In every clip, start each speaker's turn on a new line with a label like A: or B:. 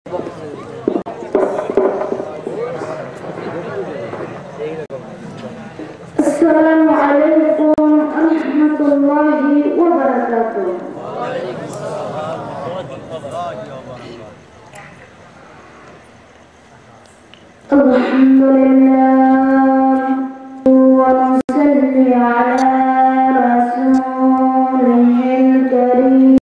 A: Assalamualaikum warahmatullahi wabarakatuh. Alhamdulillah wa nusalli ala rasulihil karim.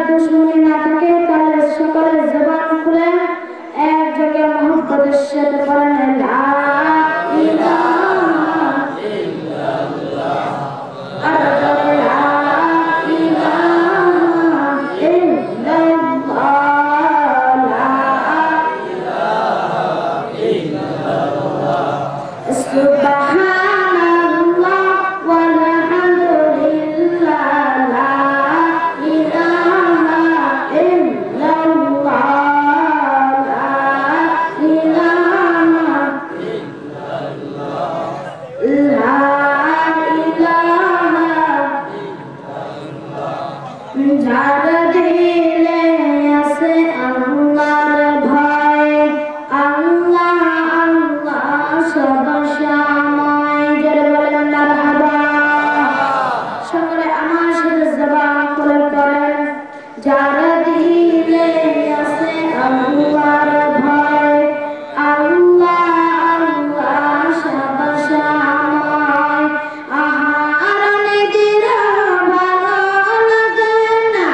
A: দুশ্মনী না থাকে তাহলে সকলের জবান খুলে এক জায়গায় মুহাব্বতের সাথে বলেন লা ইলাহা ইল্লাল্লাহ লা ইলাহা ইল্লাল্লাহ লা ইলাহা ইল্লাল্লাহ সুবহানাল্লাহ ওয়ালহামদুলিল্লাহ লা ইলাহা ইল্লাল্লাহ লা ইলাহা ইল্লাল্লাহ যার দিলে আছে আল্লাহর ভয় আল্লাহ আল্লাহ সদা সময় যারা বলেন মারহাবা সকলে আমার সাথে জবান খুলে পড়েন যার দিলে আছে আল্লাহর ভয় আল্লাহ আল্লাহ সদা সময় আহার নিদিরা ভালো লাগে না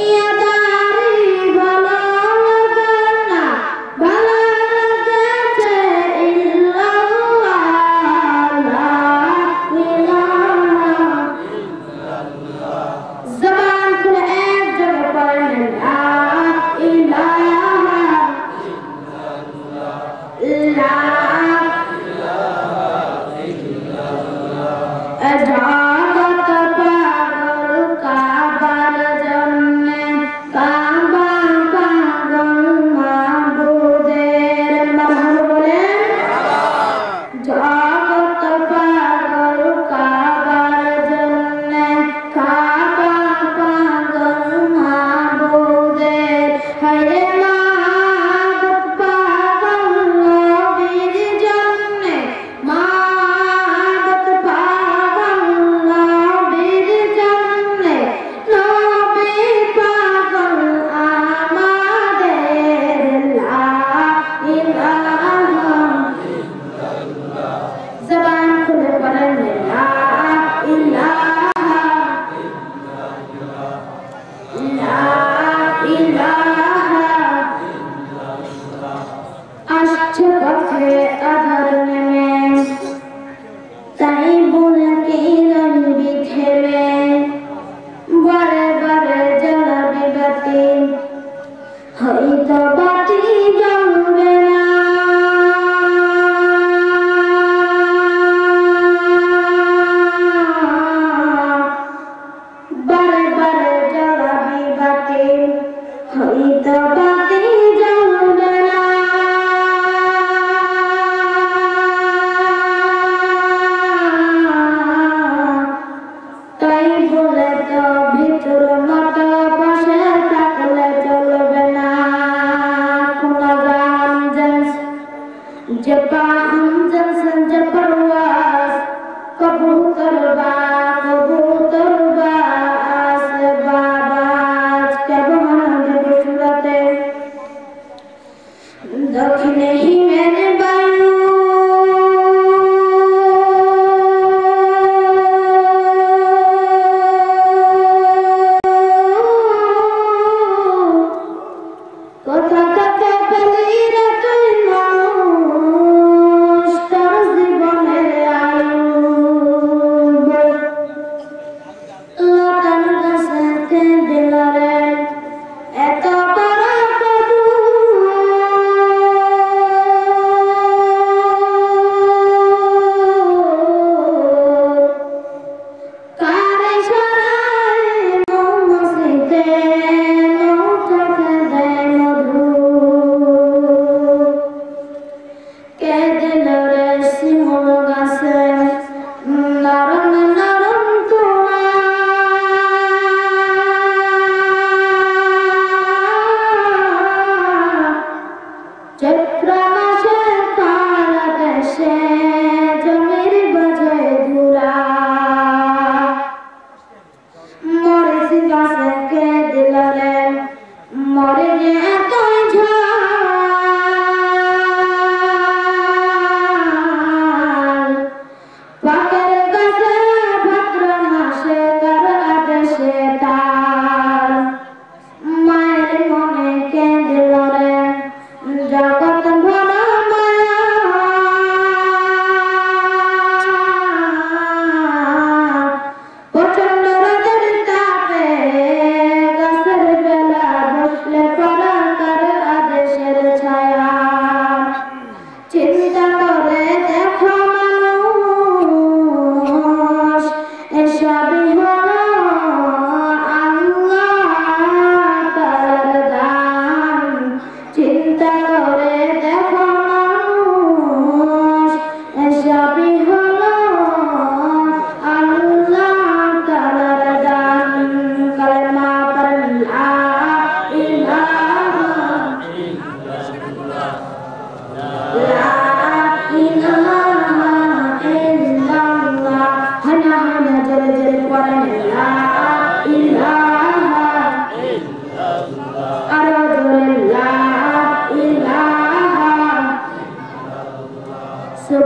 A: দুনিয়াদারি ভালো লাগে না ভালো লাগেছে ইল্লাল্লাহ লা ইলাহা ইল্লাল্লাহ জবান খুলে এক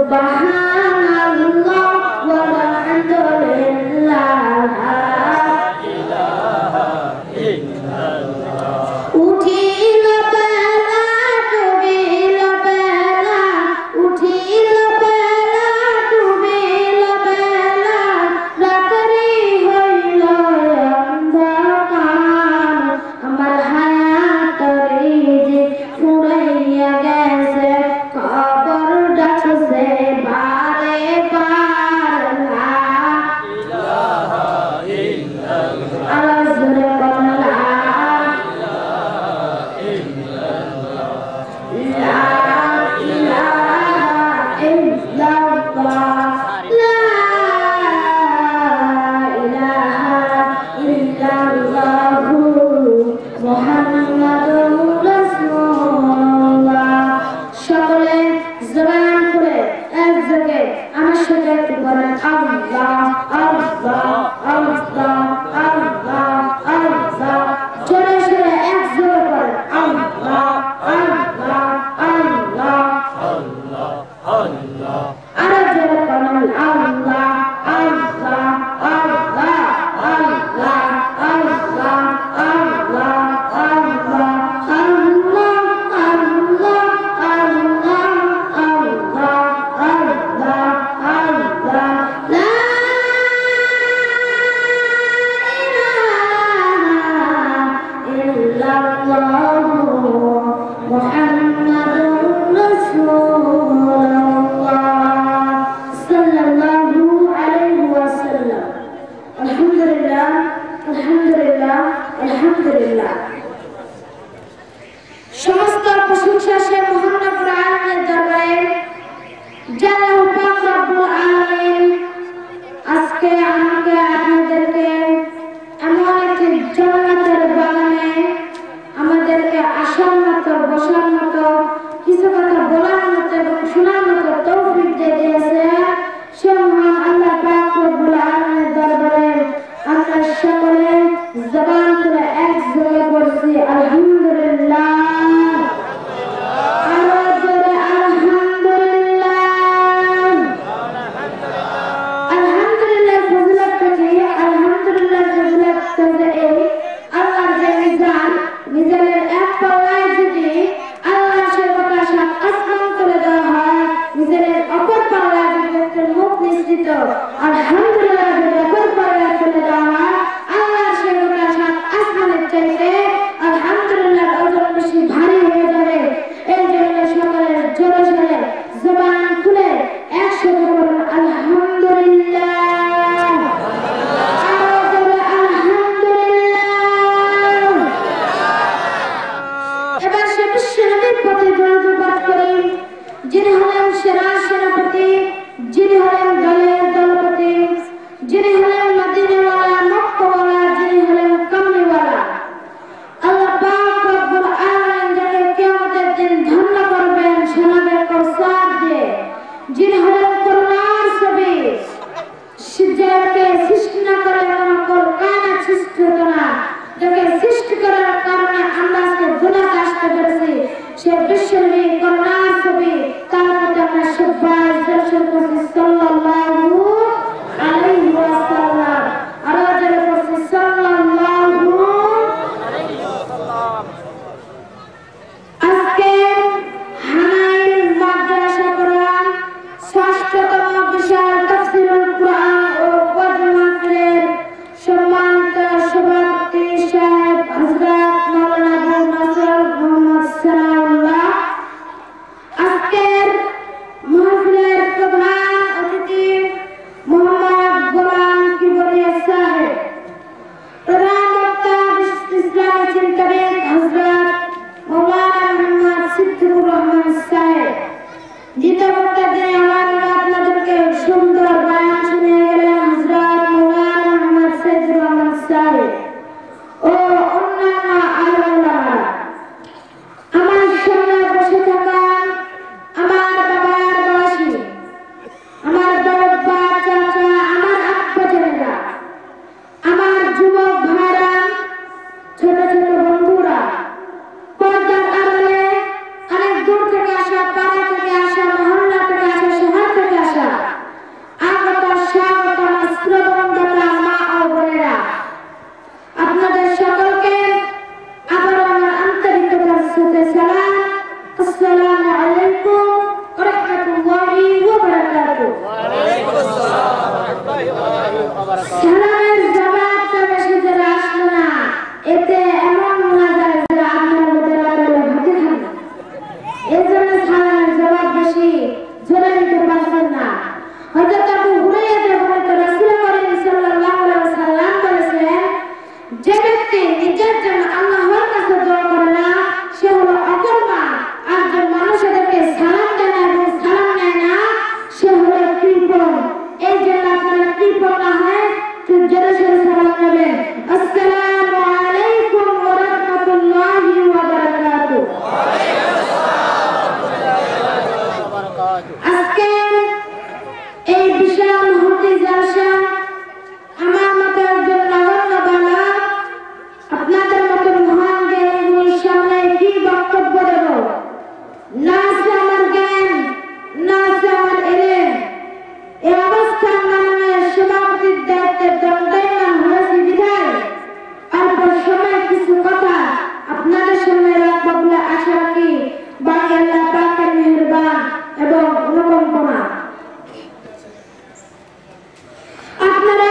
A: সুবহানাল্লাহ ওয়ালহামদুলিল্লাহ লা ইলাহা ইল্লাল্লাহ উঠিল বেলা ডুবিল বেলা উঠিল বেলা ডুবিল বেলা রাত্রি হইল অন্ধকার আমার হায়াতের যে ফুরাইয়া গেছে খবর ডাকছে বারে বার লা ইলাহা ইল্লাল্লাহ আওয়াজ ধরে বলো লা ইলাহা ইল্লাল্লাহ লা ইলাহা ইল্লাল্লাহ লা ইলাহা ইল্লাল্লাহ মুহাম্মাদুর রাসূলুল্লাহ সকলে জবান করে একযোগে আমার সাথে একটু বলেন আল্লাহ আল্লাহ আল্লাহ আল্লাহ আল্লাহ জোরে জোরে একযোগে বলেন আল্লাহ আল্লাহ আল্লাহ আল্লাহ আল্লাহ আরো জোরে বলেন আল্লাহ আল্লাহ আল্লাহ আল্লাহ আল্লাহ আল্লাহ আল্লাহ সমস্ত প্রশংসা সে মহান রব্বুল আলামিনের দরবারে যারা পাক রব্বুল আলামিন আজকে আমাকে আপনাদেরকে এমন একটি জান্নাতের বাগানে আমাদেরকে আসার মতো বসার মতো কিছু কথা বলার মতো এবং শোনার মতো তৌফিক দিয়ে দিয়েছে সে মহান আল্লাহ পাক রব্বুল আলামিনের দরবারে আমরা সকলে জবান করে একযোগে বলছি আলহামদুলিল্লাহ যিনি হলেন সেরা সেনাপতি, যিনি হলেন দলের দলপতি, যিনি হলেন মদিনাওয়ালা মক্কাওয়ালা, যিনি হলেন কামলিওয়ালা। আল্লাহ পাক রব্বুল আলামিন যাকে কিয়ামতের দিন ধন্য করবেন সোনাদের কৌসার দিয়ে, যিনি হলেন করুণার ছবি, যাকে সৃষ্টি না করে কোনো কায়নাত সৃষ্টি হতো না, যাকে সৃষ্টি করার কারণে আমরা আজকে দুনিয়াতে আসতে পেরেছি, সে বিশ্বনবী করুণার ছবি, তার প্রতি আমরা সবাই দর্শন করছি সাল্লাল্লাহু আলাইহি ওয়াসাল্লাম। আরো যারা করছি সাল্লাল্লাহু আলাইহি ওয়াসাল্লাম। আজকে হানাইল মাদ্রাসা কোরআন ষষ্ঠতম বিশাল তাফসীরুল কোরআন ও ওয়াজ মাহফিলের সম্মানিত সভাপতি সাহেব হযরত মাওলানা আবু নাসর মোহাম্মদ সালাউল্লাহ, আজকের মাহফিলের প্রধান অতিথি আসসালামু আলাইকুম ওয়া রাহমাতুল্লাহি ওয়া বারাকাতুহু। সালামের জবাবটা বেশি যারা আসলো না, এতে এমন মনে যায় যারা আপনার মধ্যে ভাতে খান না। এই জন্য সালামের জবাব বেশি জোরে নিতে পারছেন না। হযরত আবু হুরায়রা বলেন রাসূল করিম সাল্লাল্লাহু আলাইহি ওয়াসাল্লাম বলেছেন, যে ব্যক্তি নিজের জন্য আল্লাহর কাছে দোয়া করে না সে হলো অকর্মা, আর যে মানুষদেরকে সালাম দেয় না এবং সালাম নেয় না সে হলো কৃপণ। এই জন্য আপনারা কৃপণ না হয় জোরে জোরে সালাম নেবেন। আসসালামু আলাইকুম ওয়া রাহমাতুল্লাহি ওয়া বারাকাতুহু। আজকে এই বিশাল মহতি জালসা আমার মতো একজন নগণ্য বালক আপনাদের মতো মহান জ্ঞানীগুলোর সামনে কি বক্তব্য দেব? না আছে আমার জ্ঞান, না আছে আমার এলেম। এই অবস্থার নামে সভাপতির দায়িত্বে দণ্ডায়মান হয়েছি বিধায় অল্প সময় কিছু কথা আপনাদের সামনে রাখবো বলে আশা রাখি। বাকি আল্লাহ পাকের মেহেরবান এবং অনুকম্পনা। আপনারা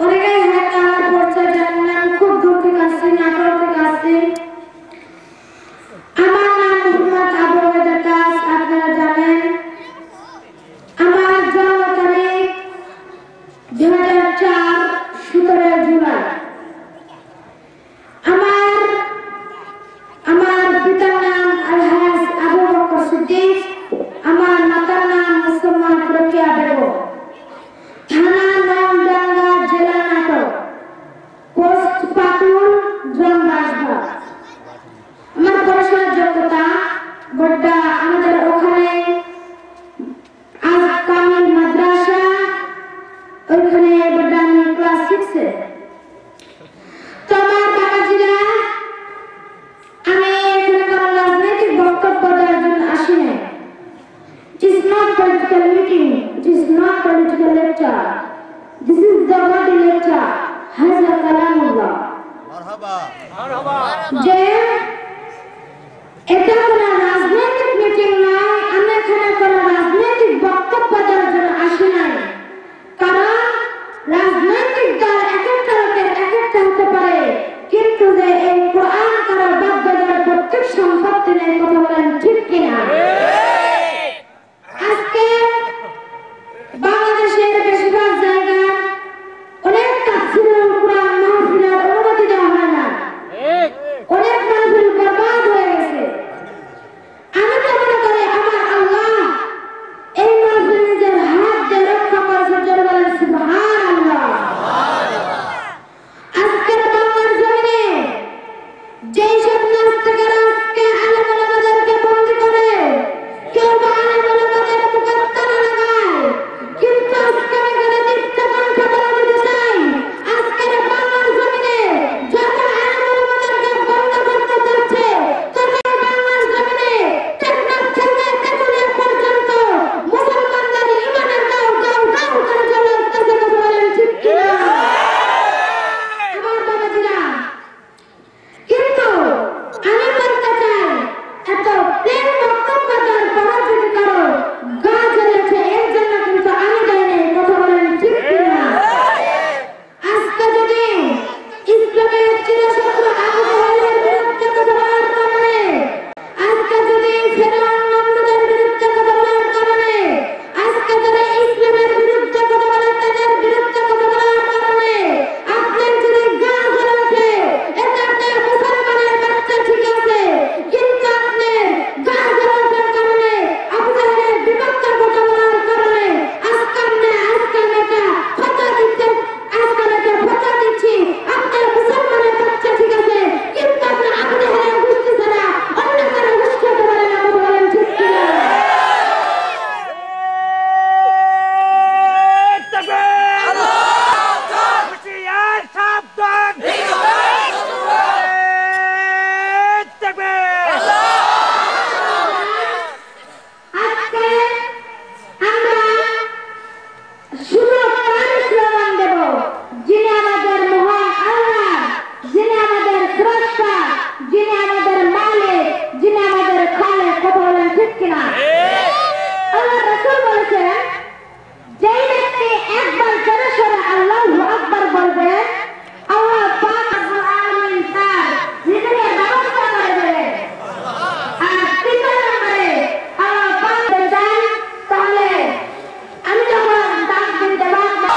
A: অনেকেই হয়তো আমার পরিচয় জানেন না, আমি খুব দূর থেকে আসছি, নাটোর থেকে আসছি। আমার নাম মোহাম্মদ আবু ওবায়দা কাস, আপনারা জানেন। আমার জন্ম তারিখ 2004 17 জুলাই। আমার পিতার নাম আলহাজ আবু বকর সিদ্দিক, আমার মাতার নাম মুসলমান রোকেয়া বেগম। থানা নওডাঙ্গা, জেলা নাটোর, পোস্ট পাকুল, গ্রাম বাসভা। আমার পড়াশোনার যোগ্যতা গোড্ডা, আমাদের ওখানে আজ কামিল মাদ্রাসা, ওইখানে গোড্ডা আমি ক্লাস 6-এ। তো আমার বাবাজিরা, আমি এখানে কোনো রাজনৈতিক বক্তব্য দেওয়ার জন্য আসি নাই। It is not political meeting, it is not political lecture. This is the body lecture. Haza kalamullah. Marhaba. Marhaba. যে এটা কোনো রাজনৈতিক মিটিং নয়, আমি এখানে কোনো রাজনৈতিক বক্তব্য দেওয়ার জন্য আসি নাই। কারণ রাজনৈতিক দল এক একটা লোকের এক একটা হতে পারে, কিন্তু যে এই কোরআন করার বাধ্য দেওয়ার প্রত্যেক সম্পত্তি নেই, কথা বলেন ঠিক কিনা? আজকে বাংলাদেশের বেশিরভাগ জায়গায় অনেক তাফসীরুল কুরআন মাহফিলের অনুমতি দেওয়া হয় না, অনেক মাহফিল বরবাদ হয়ে গেছে। আমি তো মনে করি আমার আল্লাহ এই মাহফিল নিজের হাত দিয়ে রক্ষা করেছে, জোরে বলেন সুবহানাল্লাহ। আজকের বাংলার জমিনে যেই সব নাস্তিকেরা আজকে আলেম ওলামাদেরকে বন্দী করে, কেউ বা আলেম ওলামাদের মুখে তালা লাগায়, কিন্তু আজকে আমি এখানে দীপ্ত কণ্ঠে বলে দিতে চাই, আজকের বাংলার জমিনে যত আলেম ওলামাদেরকে বন্ধ করতে চাচ্ছে, তত বাংলার জমিনে টেকনাফ থেকে তেঁতুলিয়া পর্যন্ত মুসলমানদের ইমানের দাও দাও দাও করে চলে আসতেছে, কথা বলেন ঠিক কিনা? আমার বাবাজিরা, কিন্তু আমি বলতে চাই, এত প্রেম বক্তব্য দেওয়ার পর যদি কারো গা জ্বলেছে, এর জন্য কিন্তু আমি দেয় নাই, কথা বলেন ঠিক কিনা? আজকে যদি ইসলামের চিরশত্রু আবু জাহেলের বিরুদ্ধে কথা বলার কারণে, আজকে যদি ফেরাউন নমরুদের বিরুদ্ধে কথা বলার কারণে, আজকে যদি ইসলামের বিরুদ্ধে কথা বলে তাদের বিরুদ্ধে কথা বলার কারণে আপনার যদি গা জ্বলে ওঠে, এটা আপনার মুসলমানের বাচ্চা ঠিক আছে, কিন্তু আপনার গা জ্বলে ওঠার কারণে, আবু জাহেলের বিপক্ষে কথা বলার কারণে আজকে এটা ফতোয়া দিচ্ছি, আপনার মুসলমানের বাচ্চা ঠিক কিনা? আল্লাহ রাসূল বলেছেন যেই ব্যক্তি একবার জোরে সোরে আল্লাহু আকবার বলবে আল্লাহ পাক রব্বুল আলামিন তার নিজেকে ব্যবস্থা করে দেবে। আর তৃতীয় নম্বরে আল্লাহ পাক দেন তাহলে আমি যখন ডাক দিতে পারবো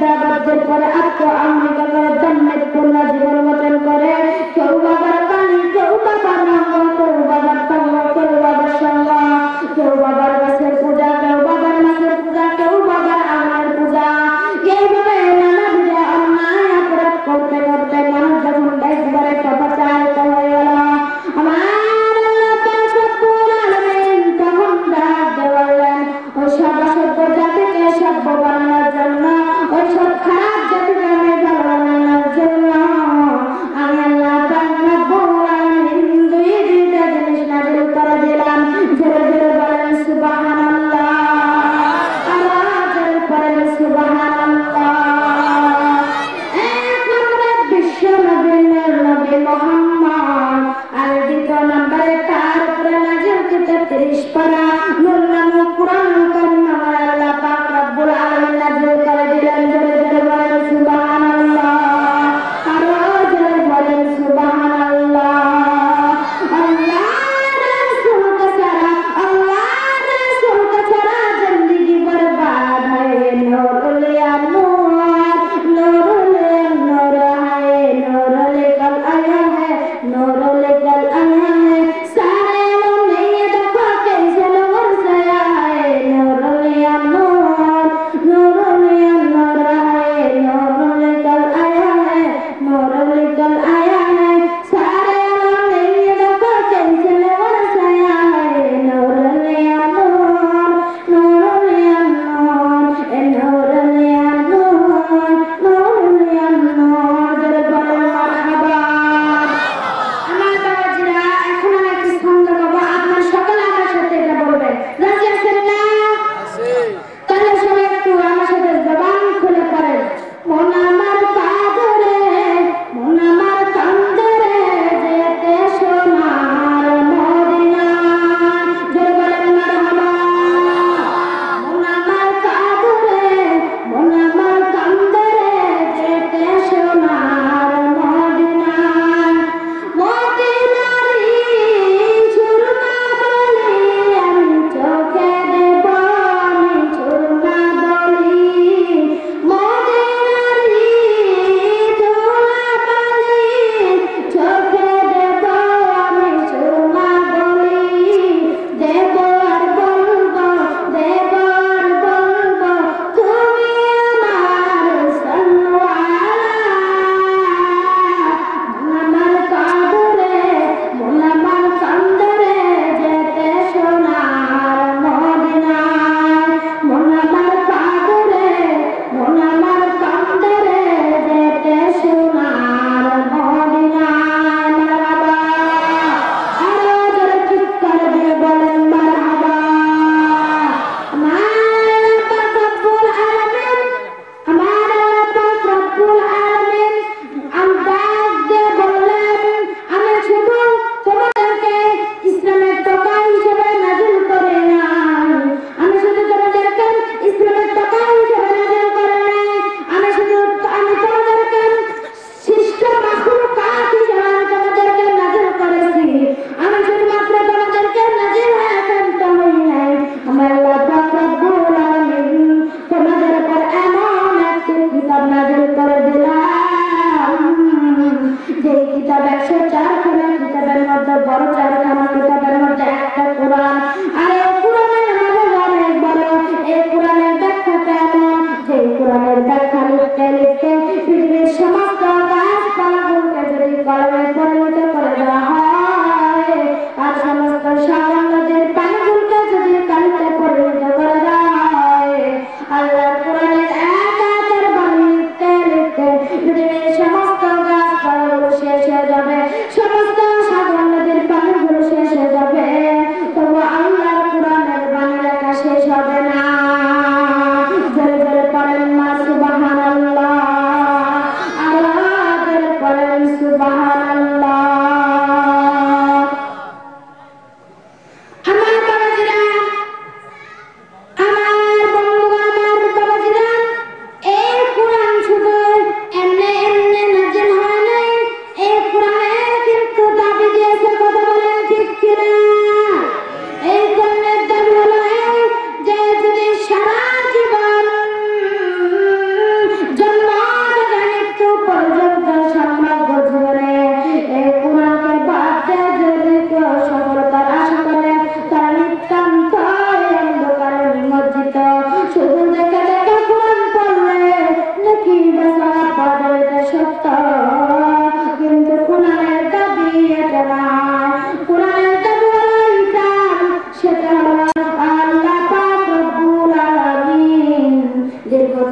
A: বিদ্যাবাদের পরে আত্ম আমেরিকা করে জন্মের পূর্ণ জীবন গঠন করে কেউ বাবার পানি কেউ বাবার নাম কেউ বাবার সঙ্গ কেউ বাবার সঙ্গ কেউ বাবার গাছের পূজা কেউ বাবার মাছের পূজা কেউ বাবার আমের পূজা এইভাবে নানাবিধ অন্যায় অপরাধ করতে করতে মানুষ যখন একবারে পথচারিত হয়ে গেল আমার আল্লাহ পাক রব্বুল আলামিন তখন ডাক দিয়ে বললেন ওই সর্বসভ্য জাতিকে সভ্য বানানোর জন্য ওই সব খারাপ জাতিকে আমি ভালো বানানোর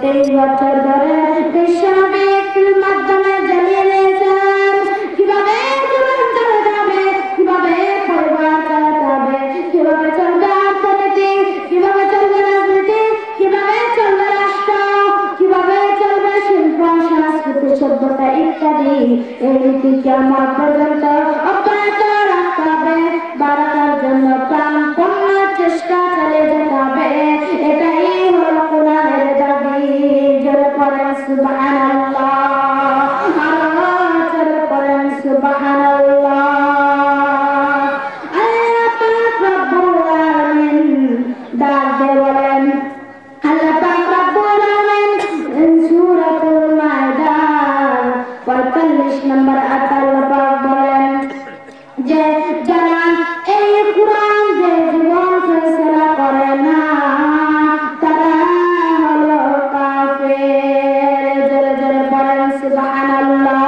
A: 23 বছর ধরে বিশ্বব্যাপীর মাধ্যমে জ্বালিয়ে দিয়েছেন। কিভাবে জীবন চালাতে হবে, কিভাবে পরিবার চালাতে হবে, কিভাবে চলবে অর্থনীতি, কিভাবে চলবে রাজনীতি, কিভাবে চলবে রাষ্ট্র, কিভাবে চলবে শিল্প সংস্কৃতি সভ্যতা ইত্যাদি, এই নীতি কিয়ামত পর্যন্ত অব্যাহত রাখতে হবে। বাড়ানোর জন্য প্রাণপণ চেষ্টা চালিয়ে যেতে হবে। এটাই হলো কোরআনের দাবি। জোরে পড়েন সুবহানাল্লাহ, আরো জোরে পড়েন সুবহানাল্লাহ। আল্লাহ পাক রব্বুল আলামিন ডাক দিয়ে বলেন, আল্লাহ পাক রব্বুল আলামিন সূরাতুল মাইদা 45 নম্বর আয়াত আল্লাহ পাক বলেন যে যারা এই কুরআন যে জীবন ফয়সালা করে না তারা হলো কাফের। জোরে জোরে বলেন সুবহানাল্লাহ।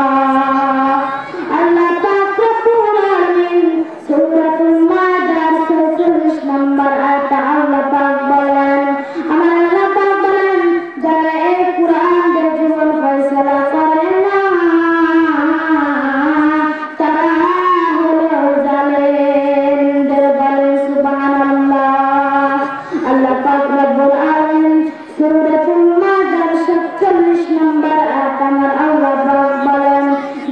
A: আল্লাহ পাক রব্বুল আলামিন সূরাতুল মাইদা 46 নম্বর আয়াতে আল্লাহ পাক বলেন, আমার আল্লাহ পাক বলেন যারা এই কুরআন যে জীবন ফয়সালা করে না তারা হলো জালেম। জোরে বলেন সুবহানাল্লাহ। আল্লাহ পাক রব্বুল আলামিন সূরাতুল মাইদা 47 নম্বর আয়াতে আমার আল্লাহ পাক বলেন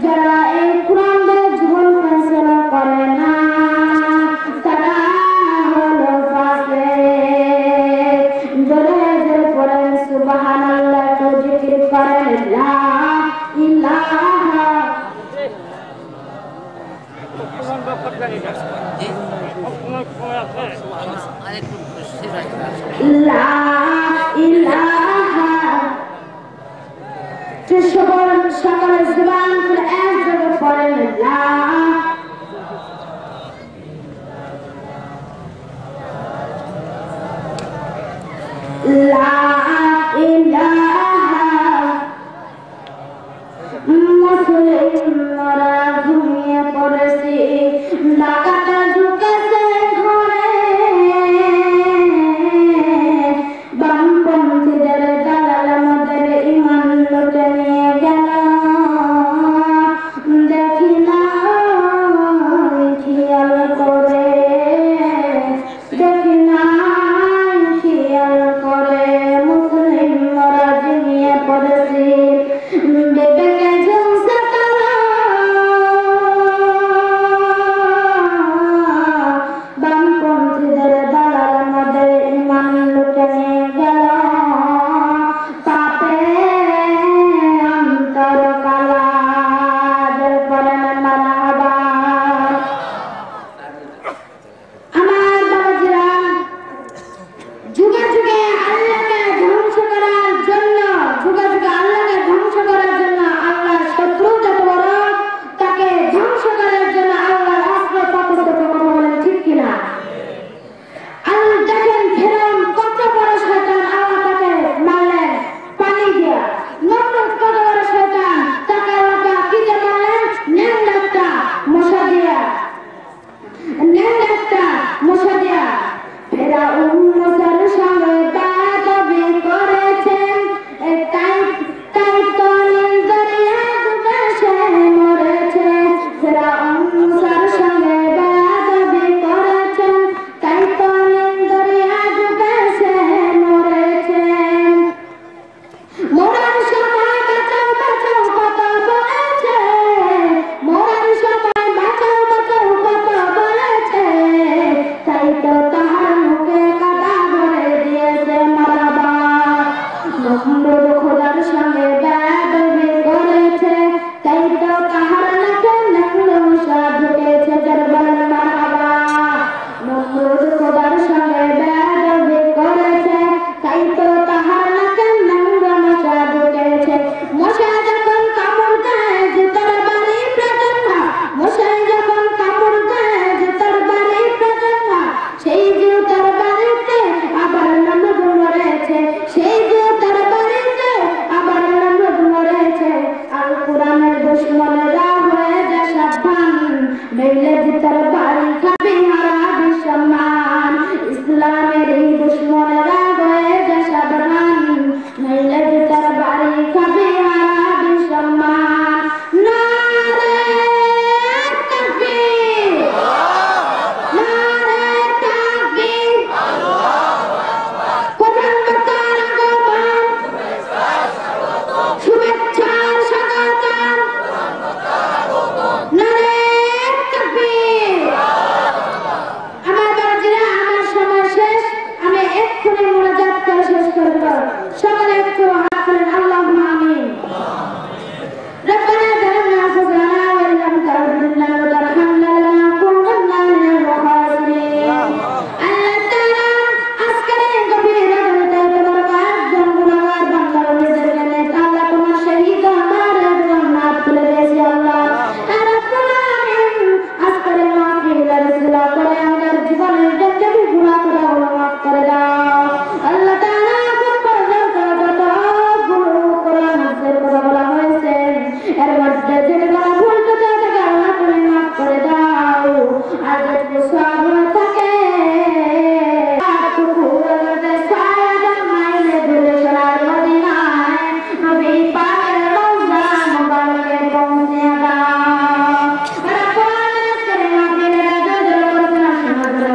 A: যারা এই কুরআন দিয়ে জীবন ফয়সালা করে না তারা হলো ফাসিক। জোরে জোরে পড়েন সুবহানাল্লাহ। তো জিকির করেন লা ইলাহা লা ইলাহা। সকল জবান খুলে এক জায়গায় পড়েন লা লা ইলাহা। মুসলিমরা ঘুমিয়ে পড়েছি, ডাকাতরা ঢুকেছে ঘরে, বামপন্থীদের দালাল আমাদের ইমান লুটে নিয়ে গেল। দেখি না সকলে একটু হাত তুলেন আল্লাহুম্মা আমিন ربنا ظلمنا أنفسنا وإن لم تغفر لنا وترحمنا لنكونن من الخاسرين আল্লাহ তাআলা আজকের এই গভীর রাতে তোমার পাঁচজন গুনাহগার বান্দার নিজেদের নেক আল্লাহ তোমার শহীদ আমার জান্নাত তুলে দিয়েছি আল্লাহ রাব্বুল আলামিন আজকের মাহফিলের সিলা করে আমাদের জীবনের যত গুনাহ গুলো মাফ করে দাও আল্লাহ তাআলা এখন পর্যন্ত যত গুনাহ কোরআন হাদিসের কথা বলা হয়েছে এর মধ্যে যেগুলো ভুল ত্রুটি থাকে আল্লাহ তুমি মাফ করে দাও আর যদি সওয়াব থাকে কুকুরদের সায়াদার মাইলে দূরে সরার মদিনায় নবী পাকের রওজা মুবারকে পৌঁছে দাও রাব্বুল করে মাহফিলে রাজুল করতে আমাদের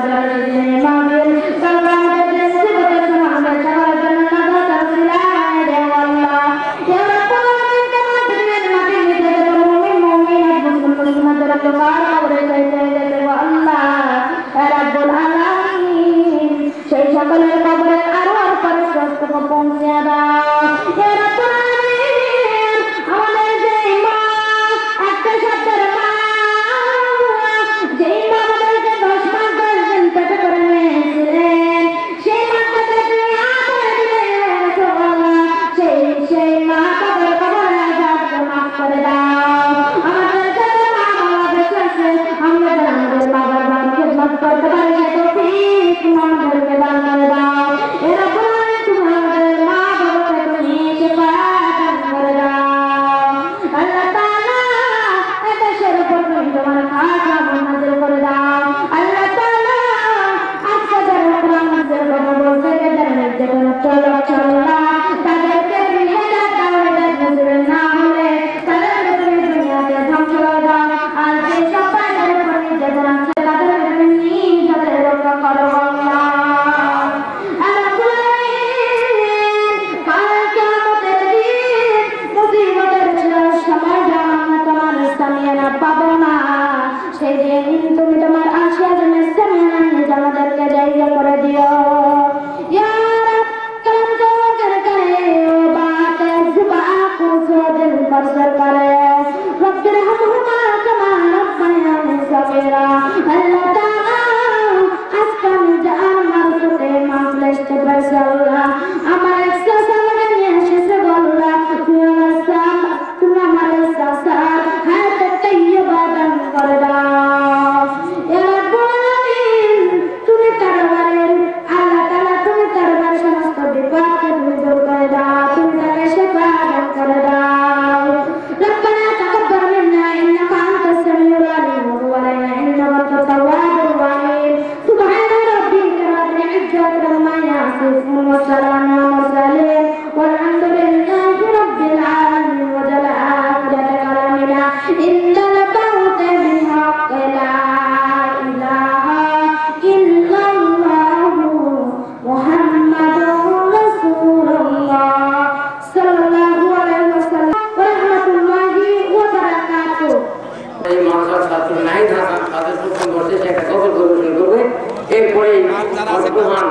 A: মাহফিল সালাতের সিবতে আমাদের সবার জন্য নাজাত সিলায় দে আল্লাহ ইয়া রাব্বুল আলামিন মাহফিলের মাহফিল মুমিন মুসলিমাদের দোয়া করে চাইতে আল্লাহ রাব্বুল আলামিন সেই সকলের কবরের আরওয়ার পরিশুদ্ধ পৌঁছে দাও ইয়া রাব্বুল আলামিন আমাদের যে মা একটা শব্দের মা যেই মা আমাদেরকে 10 মাস 10 দিন পেটে করে নিয়েছিলেন সেই মাটাকে তুমি আদর দিলেন সুবহানাল্লাহ সেই মা কবরে আযাবকে মাফ করে দাও আমাদের যারা মা বাবা বেঁচে আছে আমরা যেন আমাদের মা বাবার খিদমত করতে পারি তৌফিক আমাদেরকে দান করে দাও ইয়া রাব্বুল আলামিন তুমি আমাদের মা বাবাকে তুমি শিফাত দান করে দাও আল্লাহ তাআলা এদেশের উপর তুমি তোমার খাস রহমত নাযিল করে দাও আল্লাহ তাআলা আজকে যারা কোরআন হাদিসের কথা বলতে যারা যেকোনো চলা তাদেরকে তুমি হেদায়েত দাও হেদায়েত নসিব না হলে তাদেরকে তুমি দুনিয়াতে ধ্বংস করে দাও আর যে সবাই যাদের উপর নির্যাতন আছে তাদেরকে তুমি নিজেদের রক্ষা করো আল্লাহ রাব্বুল আলামিন কাল কিয়ামতের দিন মুসিবতের সময় যখন আমরা তোমার সামিয়ানা পাবো না সেই দিন তুমি তোমার আশিয়া জন্য সামিয়ানা নিয়ে আমাদেরকে জায়গা করে দিও ইয়া রাব কালাম তো করে ও বাত জুবা কো দিল पर सर करे रब्बिर हमहुमा कमा रब्बायानी सगीरा अल्लाह ताला আজকাল জান মারতে মাফলেশতে বসল্লাহ আমার একটা সামনে নিয়ে এসেছে বললা তুমি আমার সাসার হাত তাইয়্যিবা দান করে দাও ইয়া রাব্বুল আলামিন তুমি কারবারের আল্লাহ তাআলা তুমি কারবার সমস্ত বিপদকে তুমি দূর করে দাও তুমি তাকে শিফা দান করে দাও ربنا تقبل منا انك انت السميع العليم وتب علينا انك انت التواب الرحيم سبحان ربك رب العزة عما يصفون وسلام على المرسلين والحمد لله رب العالمين وجل آخرة كلامنا إن الموت بالحق لا إله إلا الله محمد رسول الله صلى الله عليه وسلم ورحمة الله وبركاته
B: এই মাদ্রাসার ছাত্র নাহিদ হাসান তাদের প্রথম বর্ষে একটা কবর পরিবেশন করবে এরপরে বর্তমান